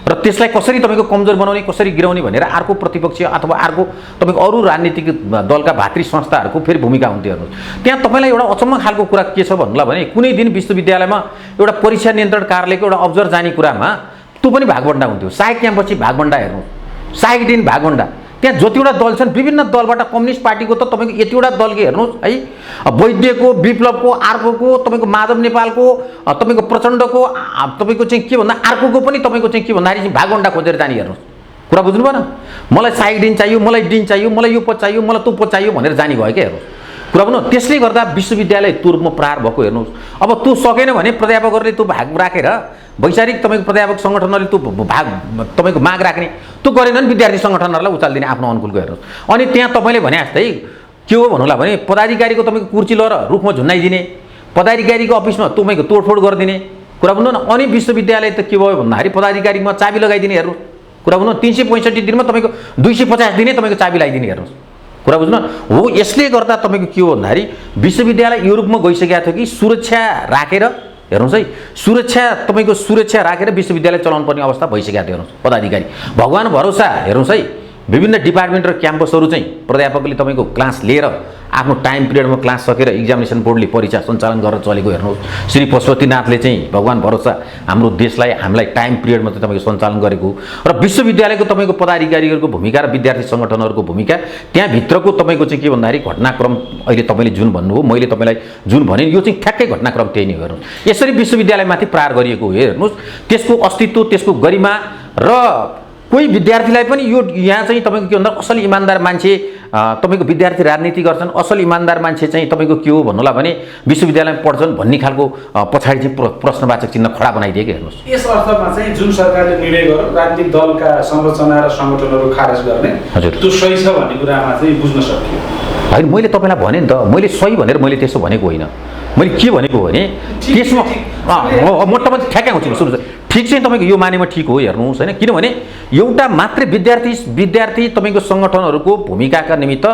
र त्यसलाई कसरी तपाईँको कमजोर बनाउने, कसरी गिराउने भनेर अर्को प्रतिपक्ष अथवा अर्को तपाईँको अरू राजनीतिक दलका भातृ संस्थाहरूको फेरि भूमिका हुन्थ्यो हेर्नुहोस्। त्यहाँ तपाईँलाई एउटा अचम्म खालको कुरा के छ भन्नुलाई भने कुनै दिन विश्वविद्यालयमा एउटा परीक्षा नियन्त्रण कार्यालयको एउटा अब्जर्भर जाने कुरामा त्यो पनि भागभण्डा हुन्थ्यो। सहायक क्याम्पपछि भागभण्डा हेर्नुहोस्, सहायक दिन भागभण्डा। त्यहाँ जतिवटा दल छन् विभिन्न दलबाट, कम्युनिस्ट पार्टीको त तपाईँको यतिवटा दलको हेर्नुहोस् है, वैद्यको, विप्लवको, अर्कोको, तपाईँको माधव नेपालको, तपाईँको प्रचण्डको, तपाईँको चाहिँ के भन्दा अर्कोको पनि तपाईँको चाहिँ के भन्दाखेरि भागभण्डा खोजेर जाने हेर्नुहोस्। कुरा बुझ्नु भएन? मलाई सहायक दिन चाहियो, मलाई दिन चाहियो, मलाई यो पद चाहियो, मलाई त्यो पद चाहियो भनेर जाने भयो क्या हेर्नुहोस्। कुरा बुझ्नु? त्यसले गर्दा विश्वविद्यालय त्यो रूपमा प्रहार भएको हेर्नुहोस्। अब त्यो सकेन भने प्राध्यापकहरूले त्यो भाग राखेर वैचारिक तपाईँको प्राध्यापक सङ्गठनहरूले त्यो भाग तपाईँको माग राख्ने, त्यो गरेन भने विद्यार्थी सङ्गठनहरूलाई उचालिदिने आफ्नो अनुकूलको हेर्नुहोस्। अनि त्यहाँ तपाईँले भने जस्तै के हो भन्नुलाई भने पदाधिकारीको तपाईँको कुर्ची लिएर रुखमा झुन्डाइदिने, पदाधिकारीको अफिसमा तपाईँको तोडफोड गरिदिने। कुरा बुझ्नु न? अनि विश्वविद्यालय त के भयो भन्दाखेरि पदाधिकारीमा चाबी लगाइदिने हेर्नुहोस्। कुरा बुझ्नु? 365 दिनमा तपाईँको 250 दिने तपाईँको चाबी लगाइदिने हेर्नुहोस्। कुरा बुझ्नु हो? यसले गर्दा तपाईँको के हो भन्दाखेरि विश्वविद्यालय यो रूपमा गइसकेको थियो कि सुरक्षा राखेर हेर्नुहोस् है, सुरक्षा राखेर विश्वविद्यालय चलाउनु पर्ने अवस्था भइसकेको थियो हेर्नुहोस्। पदाधिकारी भगवान भरोसा हेर्नुहोस् है, विभिन्न डिपार्टमेन्ट र क्याम्पसहरू चाहिँ प्राध्यापकले तपाईँको क्लास लिएर आफ्नो टाइम पिरियडमा क्लास सकेर एक्जामिनेसन बोर्डले परीक्षा सञ्चालन गरेर चलेको हेर्नुहोस्। श्री पशुपतिनाथले चाहिँ भगवान भरोसा हाम्रो देशलाई हामीलाई टाइम पिरियडमा चाहिँ तपाईँको सञ्चालन गरेको र विश्वविद्यालयको तपाईँको पदाधिकारीहरूको भूमिका र विद्यार्थी सङ्गठनहरूको भूमिका, त्यहाँभित्रको तपाईँको चाहिँ के भन्दाखेरि घटनाक्रम अहिले तपाईँले जुन भन्नुभयो, मैले तपाईँलाई जुन भने यो चाहिँ ठ्याक्कै घटनाक्रम त्यही नै हेर्नुहोस्। यसरी विश्वविद्यालयमाथि प्रहार गरिएको हो हेर्नुहोस्। त्यसको अस्तित्व, त्यसको गरिमा र कोही विद्यार्थीलाई पनि यो यहाँ चाहिँ तपाईँको के भन्दा असल इमान्दार मान्छे तपाईँको विद्यार्थी राजनीति गर्छन्, असल इमान्दार मान्छे चाहिँ तपाईँको के हो भन्नुलाई भने विश्वविद्यालयमा पढ्छन् भन्ने खालको पछाडि चाहिँ प्रश्नवाचक चिन्ह खडा बनाइदिएको हेर्नुहोस्। यस अर्थमा चाहिँ जुन सरकारले निर्णय गर्यो राजनीतिक दलका संरचना र सङ्गठनहरू खारेज गर्ने, हजुर त्यो सही छ भन्ने कुरामा चाहिँ बुझ्न सकियो होइन? मैले तपाईँलाई भने नि त, मैले सही भनेर मैले त्यसो भनेको होइन। मैले के भनेको हो भने त्यसमा मोटामोटी ठ्याक्कै आउँछु सुरु ठिक चाहिँ तपाईँको यो मानेमा ठिक हो हेर्नुहोस् होइन। किनभने एउटा मात्रै विद्यार्थी तपाईँको सङ्गठनहरूको भूमिकाका निमित्त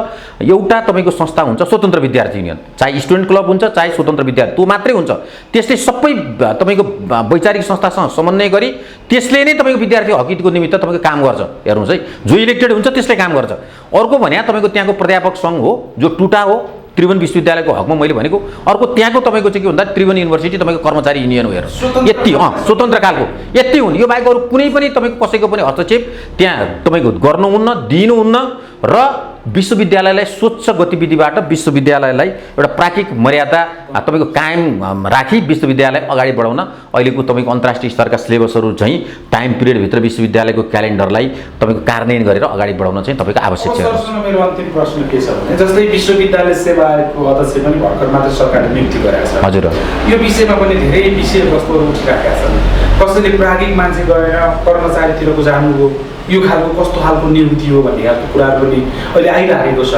एउटा तपाईँको संस्था हुन्छ स्वतन्त्र विद्यार्थी युनियन, चाहे स्टुडेन्ट क्लब हुन्छ चाहे स्वतन्त्र विद्यार्थी, त्यो मात्रै हुन्छ। त्यसले सबै तपाईँको वैचारिक संस्थासँग समन्वय गरी त्यसले नै तपाईँको विद्यार्थी हकितको निमित्त तपाईँको काम गर्छ हेर्नुहोस् है। जो इलेक्टेड हुन्छ त्यसले काम गर्छ। अर्को भने तपाईँको त्यहाँको प्राध्यापक सङ्घ हो जो टुटा हो त्रिभुवन विश्वविद्यालयको हकमा मैले भनेको। अर्को त्यहाँको तपाईँको चाहिँ के भन्दा त्रिभुवन युनिभर्सिटी तपाईँको कर्मचारी युनियन हो हेर्नुहोस्। यति स्वतन्त्र खालको यति हुन्। यो बाहेक अरू कुनै पनि तपाईँको कसैको पनि हस्तक्षेप त्यहाँ तपाईँको गर्नुहुन्न, दिनुहुन्न र विश्वविद्यालयलाई स्वच्छ गतिविधिबाट विश्वविद्यालयलाई एउटा प्राकिक मर्यादा तपाईँको कायम राखी विश्वविद्यालय अगाडि बढाउन अहिलेको तपाईँको अन्तर्राष्ट्रिय स्तरका सिलेबसहरू चाहिँ टाइम पिरियडभित्र विश्वविद्यालयको क्यालेन्डरलाई तपाईँको कार्यान्वयन गरेर अगाडि बढाउन चाहिँ तपाईँको आवश्यक छ। मेरो अन्तिम प्रश्न के छ भने जस्तै विश्वविद्यालय सेवा आयोगको अध्यक्ष पनि भर्खर मात्र सरकारले नियुक्ति गरेको छ। हजुर, यो विषयमा पनि धेरै विषयवस्तुहरू उठिराखेका छन्। कसैले प्राज्ञिक मान्छे गएर कर्मचारीतिरको जानुभयो, यो खालको कस्तो खालको नियुक्ति हो भन्ने खालको कुराहरू पनि अहिले आइरहेको छ।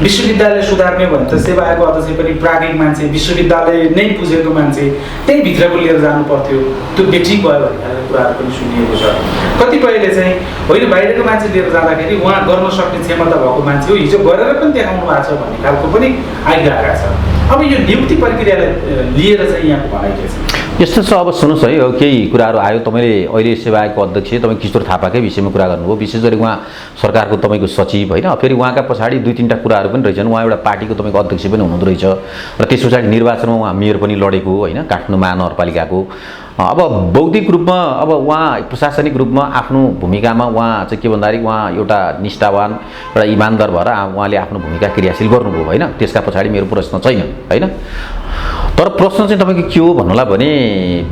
विश्वविद्यालय सुधार्ने भने त सेवा आयोगको अध्यक्ष पनि प्राज्ञिक मान्छे, विश्वविद्यालय नै बुझेको मान्छे त्यही भित्रको लिएर जानु पर्थ्यो, त्यो बेठी गयो भन्ने खालको कुराहरू पनि सुनिएको छ। कतिपयले चाहिँ होइन बाहिरको मान्छे लिएर जाँदाखेरि उहाँ गर्न सक्ने क्षमता भएको मान्छे हो, हिजो गरेर पनि देखाउनु भएको छ भन्ने खालको पनि आइरहेको छ। अब यो नियुक्ति प्रक्रियालाई लिएर चाहिँ यहाँको भनाइ के छ? यस्तो छ, अब सुन्नुहोस् है, केही कुराहरू आयो। तपाईँले अहिले सेवा आयोगको अध्यक्ष तपाईँ किशोर थापाकै विषयमा कुरा गर्नुभयो, विशेष गरी उहाँ सरकारको तपाईँको सचिव होइन। फेरि उहाँका पछाडि 2-3टा कुराहरू पनि रहेछन्। उहाँ एउटा पार्टीको तपाईँको अध्यक्ष पनि हुनुहुँदो रहेछ र त्यस पछाडि निर्वाचनमा उहाँ मेयर पनि लडेको होइन, काठमाडौँ महानगरपालिकाको। अब बौद्धिक रूपमा अब उहाँ प्रशासनिक रूपमा आफ्नो भूमिकामा उहाँ चाहिँ के भन्दाखेरि उहाँ एउटा निष्ठावान एउटा इमान्दार भएर उहाँले आफ्नो भूमिका क्रियाशील गर्नुभयो होइन, त्यसका पछाडि मेरो प्रश्न छैन होइन। तर प्रश्न चाहिँ तपाईँको के हो भन्नुलाई भने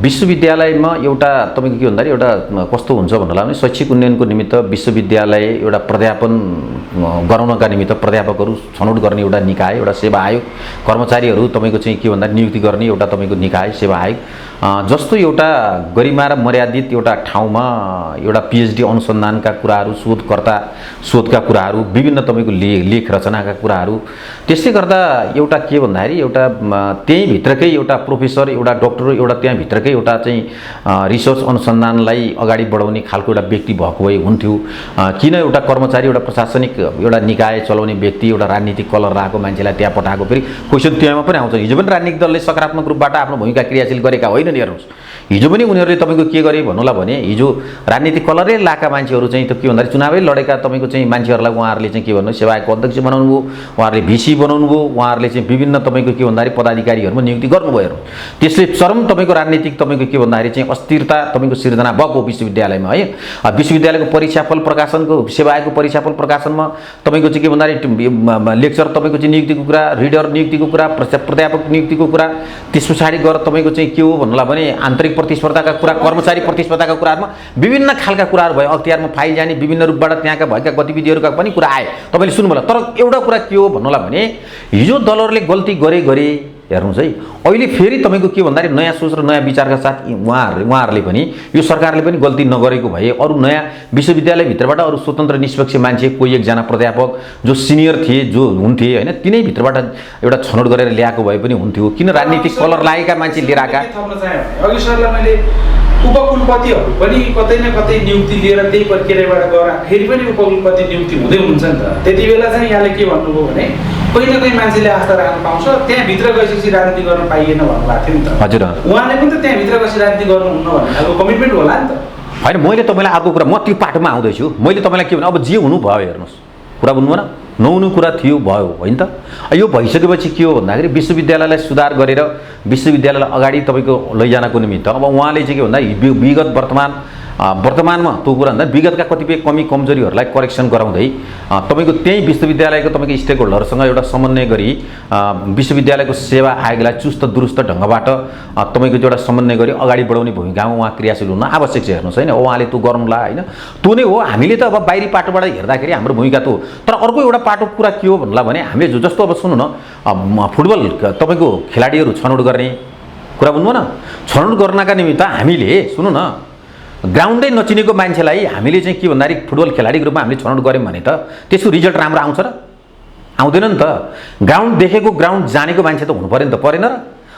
विश्वविद्यालयमा एउटा तपाईँको के भन्दाखेरि एउटा कस्तो हुन्छ भन्नुलाई भने शैक्षिक उन्नयनको निमित्त विश्वविद्यालय एउटा प्राध्यापन गराउनका निमित्त प्राध्यापकहरू छनौट गर्ने एउटा निकाय, एउटा सेवा आयोग, कर्मचारीहरू तपाईँको चाहिँ के भन्दा नियुक्ति गर्ने एउटा तपाईँको निकाय सेवा आयोग जस्तो एउटा गरिमा र मर्यादित एउटा ठाउँमा एउटा पिएचडी अनुसन्धानका कुराहरू, शोधका कुराहरू, विभिन्न तपाईँको लेख रचनाका कुराहरू, त्यसले गर्दा एउटा के भन्दाखेरि एउटा त्यही भित्रकै एउटा प्रोफेसर, एउटा डक्टर, एउटा त्यहाँ भित्रकै एउटा चाहिँ रिसर्च अनुसन्धानलाई अगाडि बढाउने खालको एउटा व्यक्ति भएको भए हुन्थ्यो। किन एउटा कर्मचारी, एउटा प्रशासनिक एउटा निकाय चलाउने व्यक्ति, एउटा राजनीतिक कलर राखेको मान्छेलाई त्यहाँ पठाएको? फेरि क्वेसन त्यहाँमा पनि आउँछ। हिजो पनि राजनीतिक दलले सकारात्मक रूपबाट आफ्नो भूमिका क्रियाशील गरेका होइन नि, हेर्नुहोस्। हिजो पनि उनीहरूले तपाईँको के गरे भन्नुलाई भने हिजो राजनीतिक कलरै लाएका मान्छेहरू चाहिँ त के भन्दाखेरि चुनावै लडेका तपाईँको चाहिँ मान्छेहरूलाई उहाँहरूले चाहिँ के भन्नु सेवा आयोगको अध्यक्ष बनाउनु भयो, उहाँहरूले भिसी बनाउनु भयो, उहाँहरूले चाहिँ विभिन्न तपाईँको के भन्दाखेरि पदाधिकारीहरूमा नियुक्ति गर्नुभयो। हेर्नु, त्यसले चरम तपाईँको राजनीतिक तपाईँको के भन्दाखेरि चाहिँ अस्थिरता तपाईँको सिर्जना भएको विश्वविद्यालयमा है। विश्वविद्यालयको परीक्षाफल प्रकाशनको सेवा आयोगको परीक्षाफल प्रकाशनमा तपाईँको चाहिँ के भन्दाखेरि लेक्चर तपाईँको चाहिँ नियुक्तिको कुरा, रिडर नियुक्तिको कुरा, प्राध्यापक नियुक्तिको कुरा, त्यस पछाडि गएर तपाईँको चाहिँ के हो भन्नुलाई भने आन्तरिक प्रतिस्पर्धाका कुरा, कर्मचारी प्रतिस्पर्धाका कुराहरूमा विभिन्न खालका कुराहरू भयो। अख्तियारमा फाइल जाने विभिन्न रूपबाट त्यहाँका भएका गतिविधिहरूका पनि कुरा आए, तपाईँले सुन्नुभयो। तर एउटा कुरा के हो भन्नुलाई भने हिजो दलहरूले गल्ती गरे हेर्नुहोस् है, अहिले फेरि तपाईँको के भन्दाखेरि नयाँ सोच र नयाँ विचारका साथ उहाँहरूले पनि यो सरकारले पनि गल्ती नगरेको भए अरू नयाँ विश्वविद्यालयभित्रबाट अरू स्वतन्त्र निष्पक्ष मान्छे कोही एकजना प्राध्यापक जो सिनियर थिए, जो हुन्थे होइन, तिनै भित्रबाट एउटा छनौट गरेर ल्याएको भए पनि हुन्थ्यो। किन राजनीतिक कलर लागेका मान्छे लिएर आएका? अघि सरलाई मैले उपकुलपतिहरू पनि कतै न कतै नियुक्ति लिएर त्यही प्रक्रियाबाट गएर फेरि पनि उपकुलपति नियुक्ति हुँदै हुन्छ नि त। त्यति बेला चाहिँ यहाँले के भन्नुभयो भने कोही न कोही मान्छेले आस्था राख्न पाउँछ, त्यहाँभित्र गएपछि राजनीति गर्न पाइएन भन्नुभएको थियो नि त। हजुर, उहाँले पनि त त्यहाँभित्र गएपछि राजनीति गर्नुहुन्न भन्ने खालको कमिटमेन्ट होला नि त। होइन, मैले तपाईँलाई अर्को कुरा, म त्यो पाटोमा आउँदैछु। मैले तपाईँलाई के भने अब जे हुनु भयो हेर्नुहोस्, कुरा बुझ्नु भएन, नहुनु कुरा थियो भयो होइन त। यो भइसकेपछि के हो भन्दाखेरि विश्वविद्यालयलाई सुधार गरेर विश्वविद्यालयलाई अगाडि तपाईँको लैजानको निमित्त अब उहाँले चाहिँ के भन्दा विगत वर्तमानमा त्यो कुरा भन्दा विगतका कतिपय कमी कमजोरीहरूलाई करेक्सन गराउँदै तपाईँको त्यही विश्वविद्यालयको तपाईँको स्टेक होल्डरसँग एउटा समन्वय गरी विश्वविद्यालयको सेवा आयोगलाई चुस्त दुरुस्त ढङ्गबाट तपाईँको एउटा समन्वय गरी अगाडि बढाउने भूमिकामा उहाँ क्रियाशील हुन आवश्यक छ। हेर्नुहोस् होइन, उहाँले त्यो गर्नुला होइन, त्यो नै हो। हामीले त अब बाहिरी पाटोबाट हेर्दाखेरि हाम्रो भूमिका त्यो, तर अर्को एउटा पाटो कुरा के हो भन्नुलाई भने हामीले जस्तो अब सुन्नु न, फुटबल तपाईँको खेलाडीहरू छनौट गर्ने कुरा बुझ्नु न, छनौट गर्नका निमित्त हामीले सुन्नु न ग्राउन्डै नचिनेको मान्छेलाई हामीले चाहिँ के भन्दाखेरि फुटबल खेलाडीको रूपमा हामीले छनौट गऱ्यौँ भने त त्यसको रिजल्ट राम्रो आउँछ र आउँदैन नि त। ग्राउन्ड देखेको, ग्राउन्ड जानेको मान्छे त हुनु पऱ्यो नि त, परेन र?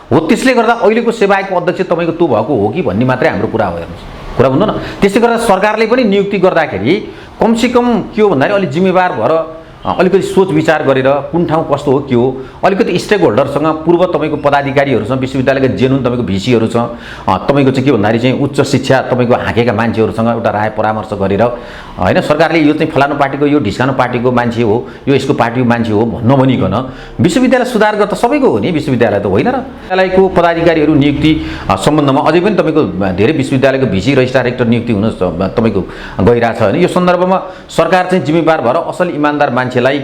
हो, त्यसले गर्दा अहिलेको सेवा आयोगको अध्यक्ष तपाईँको त्यो भएको हो कि भन्ने मात्रै हाम्रो कुरा हो। हेर्नुहोस्, कुरा बुझ्नु न, त्यसले गर्दा सरकारले पनि नियुक्ति गर्दाखेरि कमसेकम के हो भन्दाखेरि अलिक जिम्मेवार भएर अलिकति सोच विचार गरेर कुन ठाउँ कस्तो हो के हो, अलिकति स्टेक होल्डरसँग पूर्व तपाईँको पदाधिकारीहरूसँग विश्वविद्यालयका जेनुन तपाईँको भिसीहरू छ, तपाईँको चाहिँ के भन्दाखेरि चाहिँ उच्च शिक्षा तपाईँको हाँकेका मान्छेहरूसँग एउटा राय परामर्श गरेर होइन, सरकारले यो चाहिँ फलानु पार्टीको, यो ढिस्कानु पार्टीको मान्छे हो, यो यसको पार्टीको मान्छे हो नभनिकन विश्वविद्यालय सुधार गर्दा सबैको हो नि, विश्वविद्यालय त होइन र? विद्यालयको पदाधिकारीहरू नियुक्ति सम्बन्धमा अझै पनि तपाईँको धेरै विश्वविद्यालयको भिसी रजिस्ट्रार रेक्टर नियुक्ति हुन तपाईँको गइरहेछ होइन। यो सन्दर्भमा सरकार चाहिँ जिम्मेवार भएर असल इमान्दार मान्छेलाई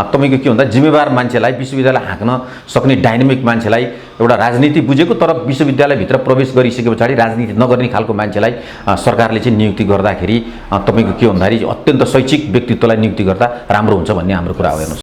तपाईँको के भन्दा जिम्मेवार मान्छेलाई, विश्वविद्यालय हाँक्न सक्ने डाइनामिक मान्छेलाई, एउटा राजनीति बुझेको तर विश्वविद्यालयभित्र प्रवेश गरिसके पछाडि राजनीति नगर्ने खालको मान्छेलाई सरकारले चाहिँ नियुक्ति गर्दाखेरि तपाईँको के भन्दाखेरि अत्यन्त शैक्षिक व्यक्तित्वलाई नियुक्ति गर्दा राम्रो हुन्छ भन्ने हाम्रो कुरा हो। हेर्नुहोस्।